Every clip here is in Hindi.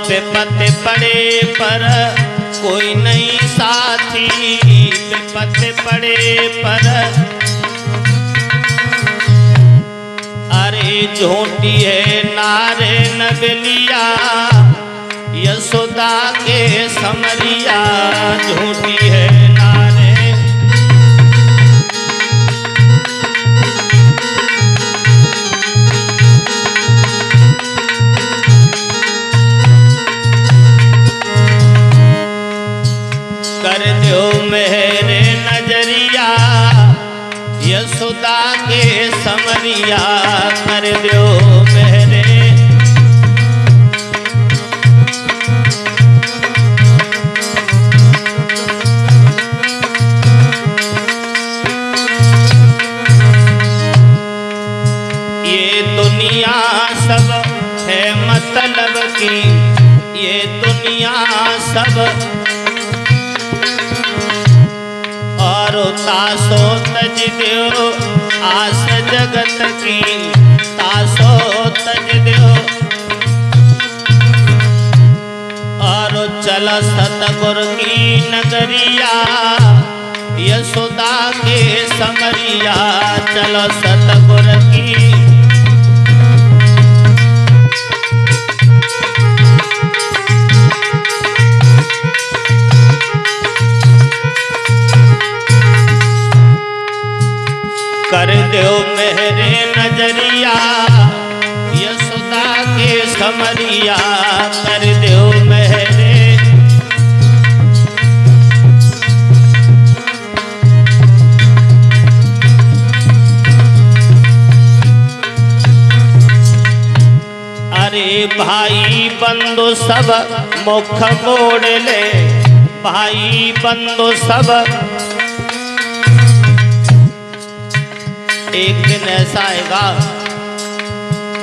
विपत पड़े पर कोई नहीं साथी, विपत पड़े पर अरे झूठी है नारे नगलिया यशोदा के समरिया, झूठी है नारे कर दो मेरे नजरिया यशोदा के समरिया, कर दो मेरे ये दुनिया सब है मतलब की, ये दुनिया सब और तासो तज दो आस जगत की, तासो तज दो और चल सतगुर की नगरिया यशोदा के समरिया, चलो सतगुर की कर दो मेरे नजरिया यशोदा के समरिया, कर दो मेरे अरे भाई बंधु सब मुख मोड़ ले, भाई बंधु सब एक दिन ऐसा आएगा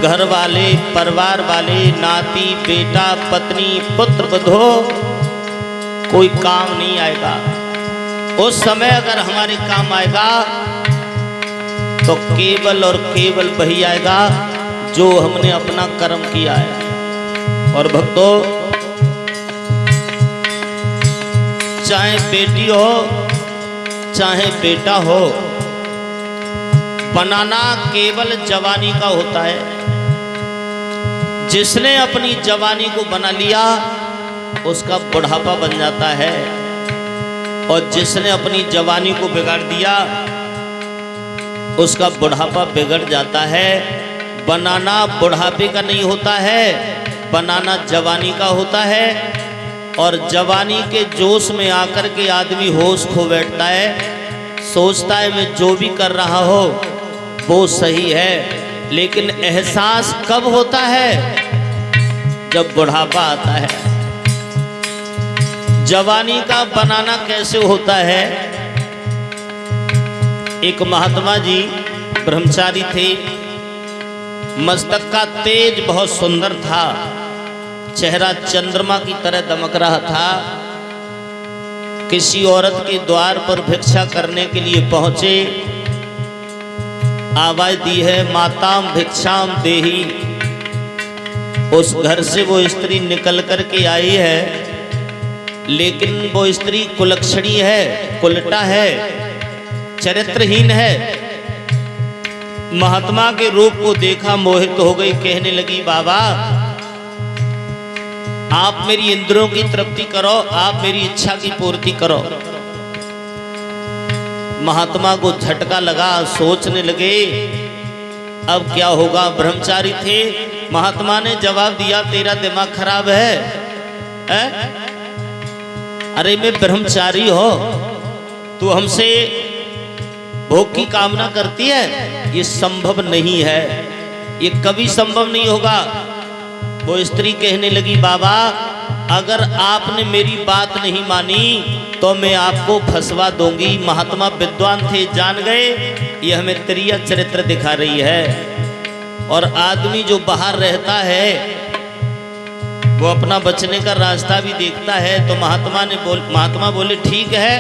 घर वाले परिवार वाले नाती बेटा पत्नी पुत्र बधो कोई काम नहीं आएगा। उस समय अगर हमारे काम आएगा तो केवल और केवल वही आएगा जो हमने अपना कर्म किया है। और भक्तों चाहे बेटी हो चाहे बेटा हो, बनाना केवल जवानी का होता है। जिसने अपनी जवानी को बना लिया उसका बुढ़ापा बन जाता है, और जिसने अपनी जवानी को बिगाड़ दिया उसका बुढ़ापा बिगड़ जाता है। बनाना बुढ़ापे का नहीं होता है, बनाना जवानी का होता है। और जवानी के जोश में आकर के आदमी होश खो बैठता है, सोचता है मैं जो भी कर रहा हो वो सही है। लेकिन एहसास कब होता है? जब बुढ़ापा आता है। जवानी का बनाना कैसे होता है? एक महात्मा जी ब्रह्मचारी थे, मस्तक का तेज बहुत सुंदर था, चेहरा चंद्रमा की तरह दमक रहा था। किसी औरत के द्वार पर भिक्षा करने के लिए पहुंचे, आवाज दी है माताम भिक्षाम देही। उस घर से वो स्त्री निकल कर के आई है, लेकिन वो स्त्री कुलक्षणी है, कुलटा है, चरित्रहीन है। महात्मा के रूप को देखा, मोहित हो गई, कहने लगी बाबा आप मेरी इंद्रियों की तृप्ति करो, आप मेरी इच्छा की पूर्ति करो। महात्मा को झटका लगा, सोचने लगे अब क्या होगा। ब्रह्मचारी थे, महात्मा ने जवाब दिया तेरा दिमाग खराब है? अरे मैं ब्रह्मचारी हो, तू हमसे भोग की कामना करती है? ये संभव नहीं है, ये कभी संभव नहीं होगा। वो स्त्री कहने लगी बाबा अगर आपने मेरी बात नहीं मानी तो मैं आपको फंसवा दूंगी। महात्मा विद्वान थे, जान गए ये हमें त्रिया चरित्र दिखा रही है। और आदमी जो बाहर रहता है वो अपना बचने का रास्ता भी देखता है। तो महात्मा बोले ठीक है,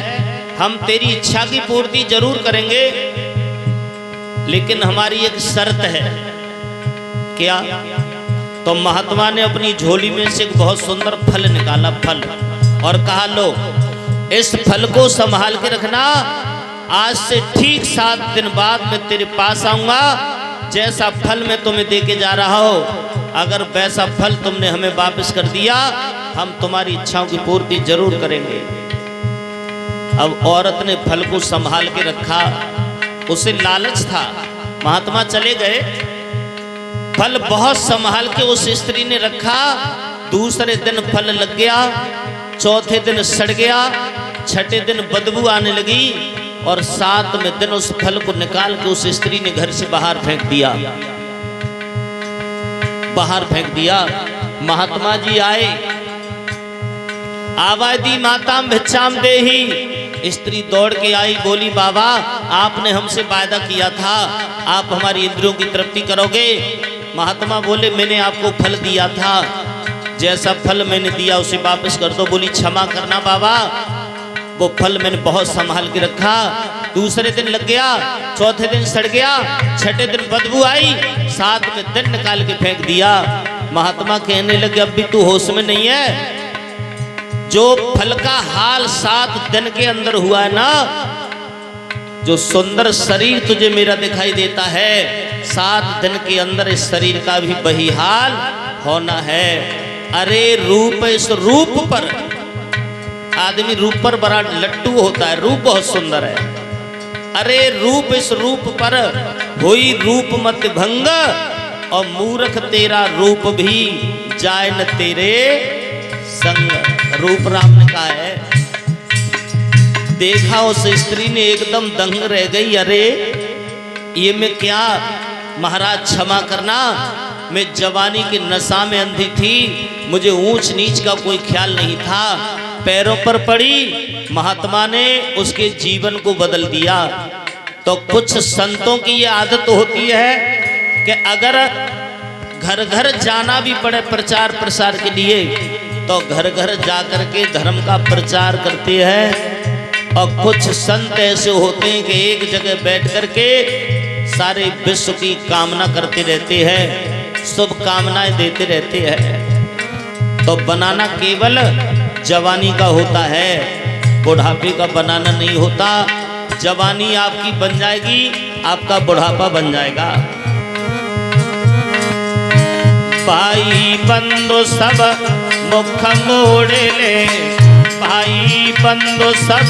हम तेरी इच्छा की पूर्ति जरूर करेंगे, लेकिन हमारी एक शर्त है। क्या? तो महात्मा ने अपनी झोली में से एक बहुत सुंदर फल निकाला, फल, और कहा लो इस फल को संभाल के रखना, आज से ठीक 7 दिन बाद मैं तेरे पास आऊंगा, जैसा फल मैं तुम्हें दे के जा रहा हो, अगर वैसा फल तुमने हमें वापस कर दिया हम तुम्हारी इच्छाओं की पूर्ति जरूर करेंगे। अब औरत ने फल को संभाल के रखा, उसे लालच था, महात्मा चले गए, फल बहुत संभाल के उस स्त्री ने रखा। दूसरे दिन फल लग गया, चौथे दिन सड़ गया, छठे दिन बदबू आने लगी, और 7वें दिन उस फल को निकाल के उस स्त्री ने घर से बाहर फेंक दिया, बाहर फेंक दिया। महात्मा जी आए, आवादी माताम भिक्षाम देही। स्त्री दौड़ के आई, बोली बाबा आपने हमसे वायदा किया था आप हमारी इंद्रियों की तृप्ति करोगे। महात्मा बोले मैंने आपको फल दिया था, जैसा फल मैंने दिया उसे वापस कर दो। बोली क्षमा करना बाबा, वो फल मैंने बहुत संभाल के रखा, दूसरे दिन लग गया, चौथे दिन सड़ गया, छठे दिन बदबू आई, 7वें दिन निकाल के फेंक दिया। महात्मा कहने लगे अब भी तू होश में नहीं है, जो फल का हाल 7 दिन के अंदर हुआ है ना, जो सुंदर शरीर तुझे मेरा दिखाई देता है, 7 दिन के अंदर इस शरीर का भी वही हाल होना है। अरे रूप, इस रूप पर, आदमी रूप पर बड़ा लट्टू होता है, रूप बहुत सुंदर है। अरे रूप, इस रूप पर हुई रूप मत भंग, और मूर्ख तेरा रूप भी जाए न तेरे संग। रूप राम ने कहा है, देखा उस स्त्री ने एकदम दंग रह गई, अरे ये मैं क्या, महाराज क्षमा करना, मैं जवानी के नशा में अंधी थी, मुझे ऊंच नीच का कोई ख्याल नहीं था। पैरों पर पड़ी, महात्मा ने उसके जीवन को बदल दिया। तो कुछ संतों की ये आदत होती है कि अगर घर घर जाना भी पड़े प्रचार प्रसार के लिए, तो घर घर जाकर के धर्म का प्रचार करते हैं। और कुछ संत ऐसे होते हैं कि एक जगह बैठ करके सारे विश्व की कामना करते रहते हैं, शुभ कामनाएं देते रहते हैं। तो बनाना केवल जवानी का होता है, बुढ़ापे का बनाना नहीं होता। जवानी आपकी बन जाएगी, आपका बुढ़ापा बन जाएगा। भाई बंधु सब मुख मोड़ ले, भाई बंधु सब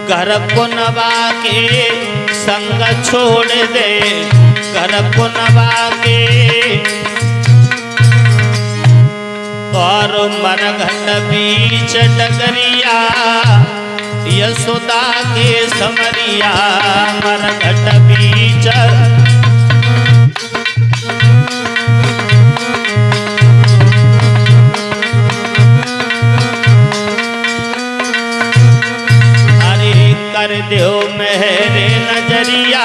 घर कुनबा के संग छोड़ दे, घर कुनबा के और मरघट बीच डगरिया, यशोदा के समरिया, मरघट बीच कर दो मेरे नजरिया,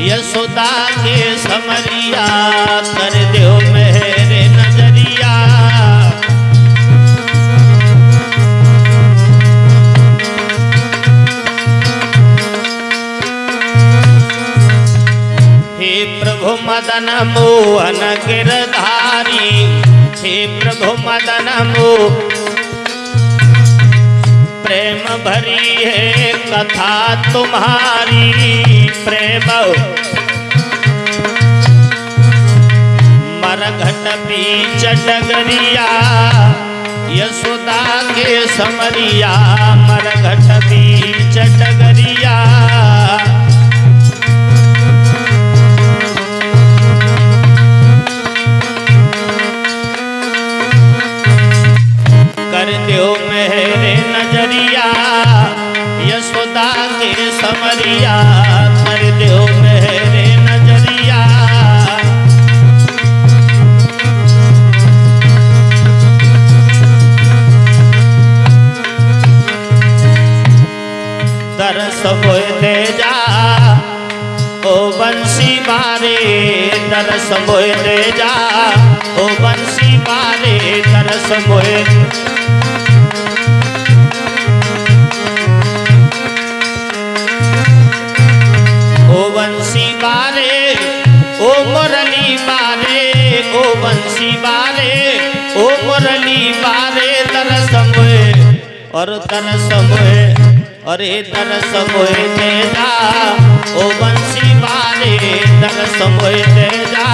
यशोदा के समरिया, कर दो मेरे नजरिया। हे प्रभु मदन मोहन गिरधारी, हे प्रभु मदन मोहन, प्रेम भरी है कथा तुम्हारी, प्रेम मरघट बीच डगरिया, यशोदा के समरिया, मरघट बीच डगरिया। कर दो मेरे नजरिया, यशोदा के समरिया, कर दो मेरे नजरिया। दरस मोह दे जा ओ बंसी मारे, दरस मोह दे जा ओ बंसी मारे, दरस मोह ओ बंसी मारे, ओ मुरली बारे ओ बंसी बारे ओ मुरली बारे तरस मोए और तरस मोए अरे तरस मोए तेजा ओ बंसी बारे तरस मोए तेजा